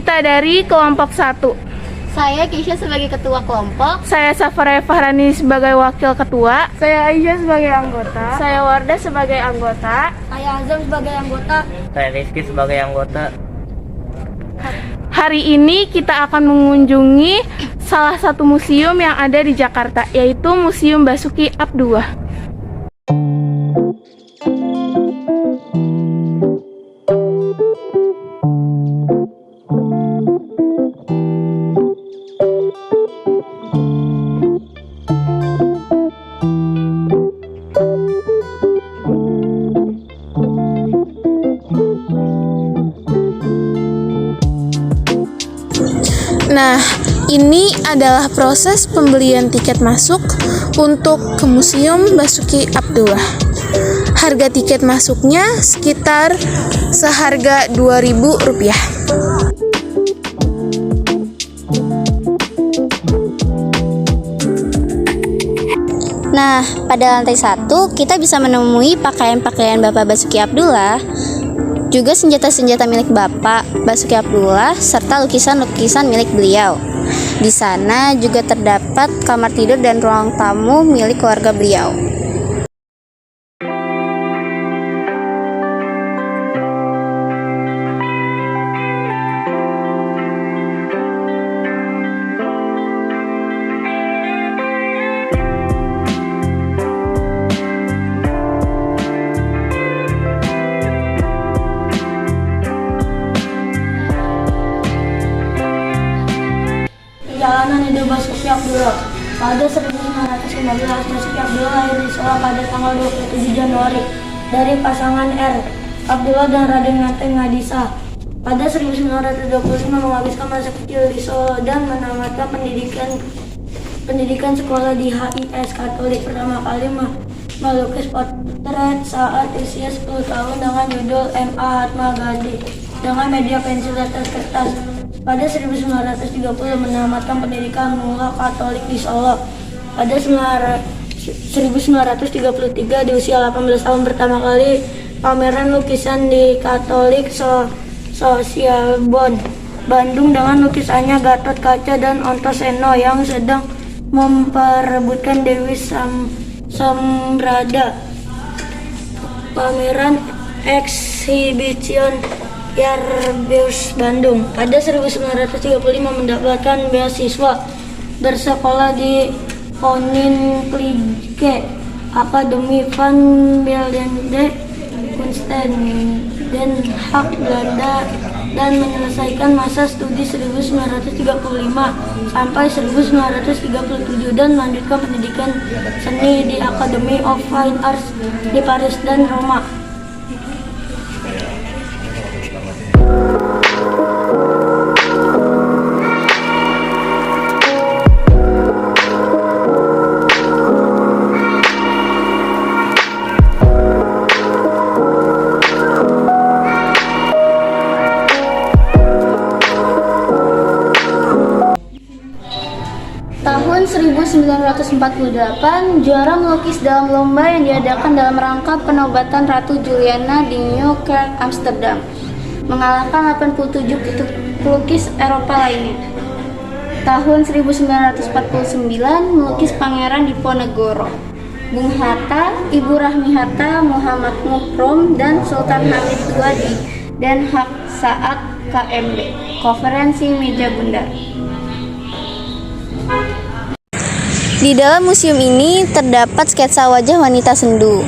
kita dari kelompok 1. Saya Keisha sebagai ketua kelompok. Saya Safara Fahrani sebagai wakil ketua. Saya Aisyah sebagai anggota. Saya Warda sebagai anggota. Saya Azam sebagai anggota. Saya Rizky sebagai anggota. Hari ini kita akan mengunjungi salah satu museum yang ada di Jakarta, yaitu Museum Basuki Abdullah. Nah, ini adalah proses pembelian tiket masuk untuk ke Museum Basuki Abdullah. Harga tiket masuknya sekitar seharga Rp2.000. Nah, pada lantai 1 kita bisa menemui pakaian-pakaian Bapak Basuki Abdullah, juga senjata-senjata milik Bapak Basuki Abdullah, serta lukisan-lukisan milik beliau. Di sana juga terdapat kamar tidur dan ruang tamu milik keluarga beliau. Perjalanan hidup Basuki Abdullah. Pada 1915, Basuki Abdullah lahir di Solo pada tanggal 27 Januari dari pasangan R. Abdullah dan Raden Nganteng Ngadisa. Pada 1925 menghabiskan masa kecil di Solo dan menamatkan pendidikan sekolah di HIS Katolik. Pertama kali melukis potret saat usia 10 tahun dengan judul Mahatma Gandhi dengan media pensil atas kertas. Pada 1930 menamatkan pendidikan mula Katolik di Solo. Pada 1933 di usia 18 tahun pertama kali pameran lukisan di Katolik Sosial Bandung dengan lukisannya Gatot Kaca dan Antasena yang sedang memperebutkan Dewi Samrada. Pameran Exhibition Yarbeus Bandung. Pada 1935 mendapatkan beasiswa bersekolah di Koninklijke Akademi van Beeldende Kunsten Den Haag Belanda dan menyelesaikan masa studi 1935 sampai 1937 dan melanjutkan pendidikan seni di Academy of Fine Arts di Paris dan Roma. Tahun 1948, juara melukis dalam lomba yang diadakan dalam rangka penobatan Ratu Juliana di New Kerk, Amsterdam, mengalahkan 87 pelukis Eropa lainnya. Tahun 1949, melukis Pangeran Diponegoro, Bung Hatta, Ibu Rahmi Hatta, Muhammad Muhrom, dan Sultan Hamid II di Den Haag saat KMB, Konferensi Meja Bundar. Di dalam museum ini terdapat sketsa wajah wanita sendu.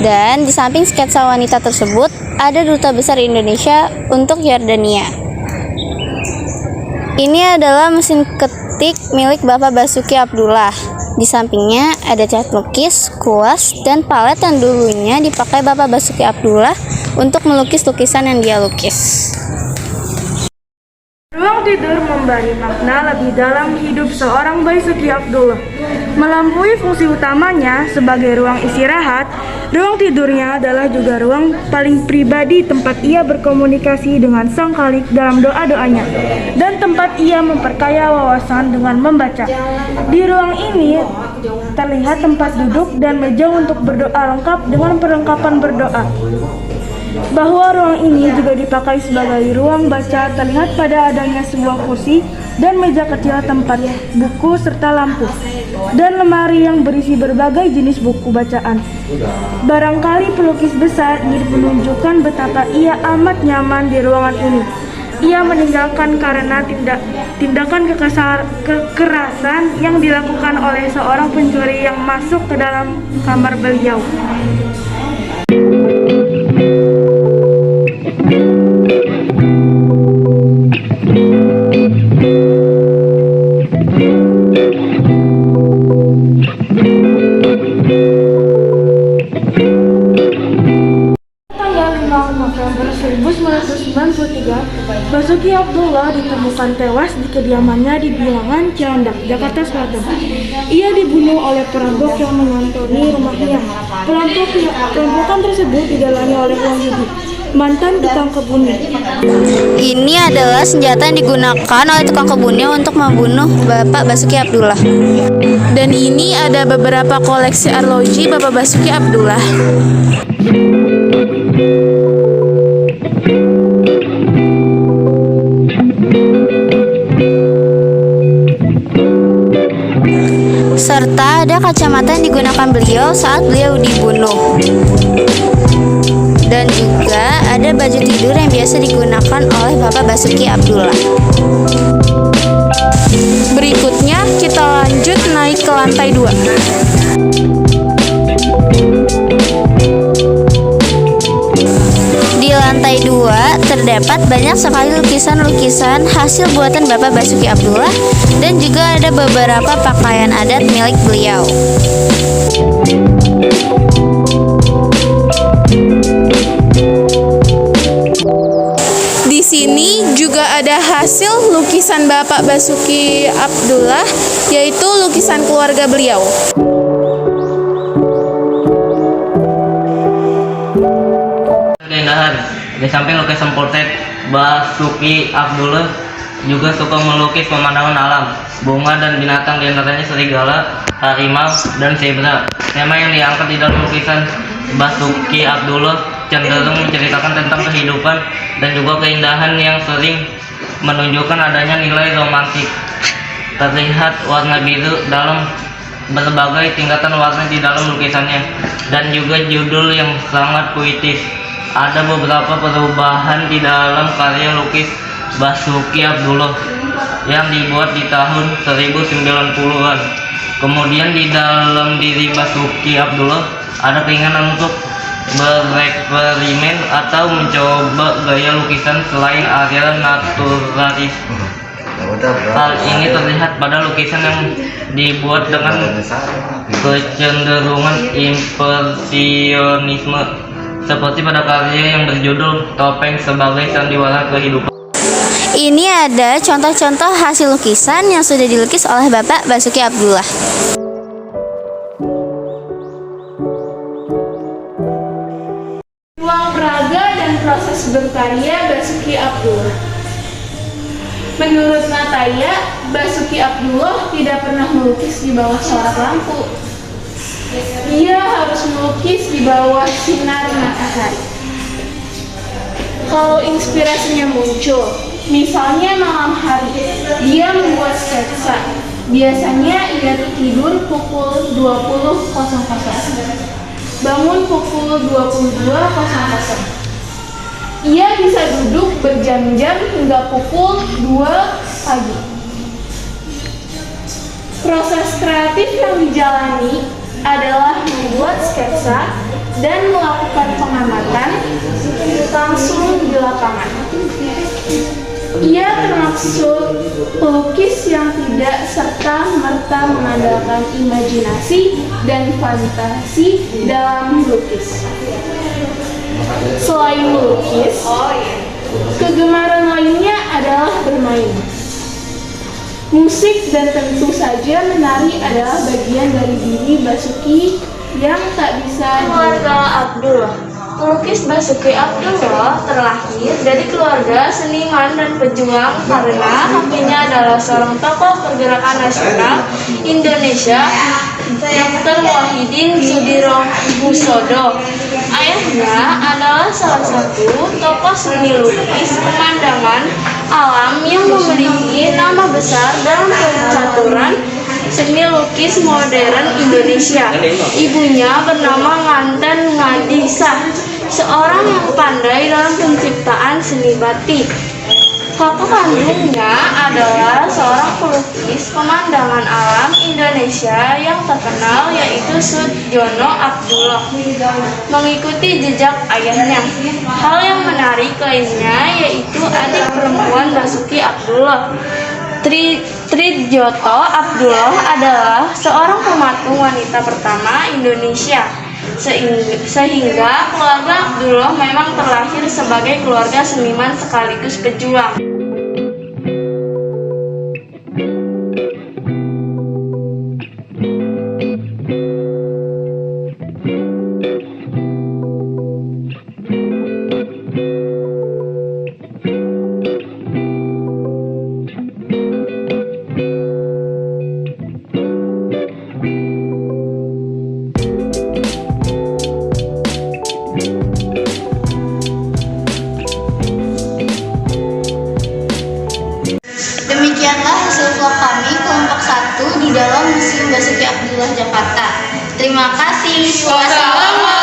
Dan di samping sketsa wanita tersebut, ada Duta Besar Indonesia untuk Yordania. Ini adalah mesin ketik milik Bapak Basuki Abdullah. Di sampingnya ada cat lukis, kuas, dan palet yang dulunya dipakai Bapak Basuki Abdullah untuk melukis lukisan yang dia lukis. Ruang tidur memberi makna lebih dalam hidup seorang Basuki Abdullah. Melampaui fungsi utamanya sebagai ruang istirahat, ruang tidurnya adalah juga ruang paling pribadi tempat ia berkomunikasi dengan Sang Khalik dalam doa-doanya dan tempat ia memperkaya wawasan dengan membaca. Di ruang ini terlihat tempat duduk dan meja untuk berdoa lengkap dengan perlengkapan berdoa. Bahwa ruang ini juga dipakai sebagai ruang baca terlihat pada adanya sebuah kursi dan meja kecil tempat buku serta lampu, dan lemari yang berisi berbagai jenis buku bacaan. Barangkali pelukis besar ingin menunjukkan betapa ia amat nyaman di ruangan ini. Ia meninggalkan karena tindakan kekerasan yang dilakukan oleh seorang pencuri yang masuk ke dalam kamar beliau. November 1993, Basuki Abdullah ditemukan tewas di kediamannya di Bilangan, Cilandak, Jakarta Selatan. Ia dibunuh oleh perampok yang menyantuni rumahnya. Perampokan tersebut didalami oleh Wahyudi, mantan tukang kebunnya. Ini adalah senjata yang digunakan oleh tukang kebunnya untuk membunuh Bapak Basuki Abdullah. Dan ini ada beberapa koleksi arloji Bapak Basuki Abdullah. Serta ada kacamata yang digunakan beliau saat beliau dibunuh. Dan juga ada baju tidur yang biasa digunakan oleh Bapak Basuki Abdullah. Berikutnya kita lanjut naik ke lantai 2. Di lantai 2 terdapat banyak sekali lukisan-lukisan hasil buatan Bapak Basuki Abdullah dan juga ada beberapa pakaian adat milik beliau. Di sini juga ada hasil lukisan Bapak Basuki Abdullah, yaitu lukisan keluarga beliau. Keindahan. Di samping lukisan portret, Basuki Abdullah juga suka melukis pemandangan alam, bunga dan binatang, diantaranya serigala, harimau, dan zebra. Tema yang diangkat di dalam lukisan Basuki Abdullah cenderung menceritakan tentang kehidupan dan juga keindahan yang sering menunjukkan adanya nilai romantik. Terlihat warna biru dalam berbagai tingkatan warna di dalam lukisannya, dan juga judul yang sangat puitis. Ada beberapa perubahan di dalam karya lukis Basuki Abdullah yang dibuat di tahun 1090-an. Kemudian di dalam diri Basuki Abdullah ada keinginan untuk bereksperimen atau mencoba gaya lukisan selain aliran naturalisme. Hal ini terlihat pada lukisan yang dibuat dengan kecenderungan impresionisme, seperti pada karya yang berjudul Topeng sebagai Sandiwara Kehidupan. Ini ada contoh-contoh hasil lukisan yang sudah dilukis oleh Bapak Basuki Abdullah. Ruang peraga dan proses berkarya Basuki Abdullah. Menurut Nataya, Basuki Abdullah tidak pernah melukis di bawah sorak lampu. Ia harus melukis di bawah sinar matahari. Kalau inspirasinya muncul, misalnya malam hari, dia membuat sketsa. Biasanya ia tidur pukul 20.00, bangun pukul 22.00. Ia bisa duduk berjam-jam hingga pukul 2 pagi. Proses kreatif yang dijalani adalah membuat sketsa dan melakukan pengamatan langsung di lapangan. Ia termasuk pelukis yang tidak serta-merta mengandalkan imajinasi dan fantasi dalam melukis. Selain melukis, kegemaran lainnya adalah bermain musik, dan tentu saja menari adalah bagian dari diri Basuki yang tak bisa Keluarga Abdullah. Pelukis Basuki Abdullah terlahir dari keluarga seniman dan pejuang karena kakeknya adalah seorang tokoh pergerakan nasional Indonesia, Dr. Muhyiddin Sudirohusodo. Ayahnya adalah salah satu tokoh seni lukis pemandangan alam yang memiliki nama besar dalam pencaturan seni lukis modern Indonesia. Ibunya bernama Nganten Ngadisah, seorang yang pandai dalam penciptaan seni batik. Kakak kandungnya adalah seorang pelukis pemandangan alam Indonesia yang terkenal, yaitu Sudjono Abdullah. Mengikuti jejak ayahnya, hal yang menarik lainnya yaitu adik perempuan Basuki Abdullah. Tridjoto Abdullah adalah seorang pematung wanita pertama Indonesia. Sehingga keluarga Abdullah memang terlahir sebagai keluarga seniman sekaligus pejuang. Demikianlah hasil vlog kami kelompok 1 di dalam Museum Basuki Abdullah Jakarta. Terima kasih. Wassalamualaikum.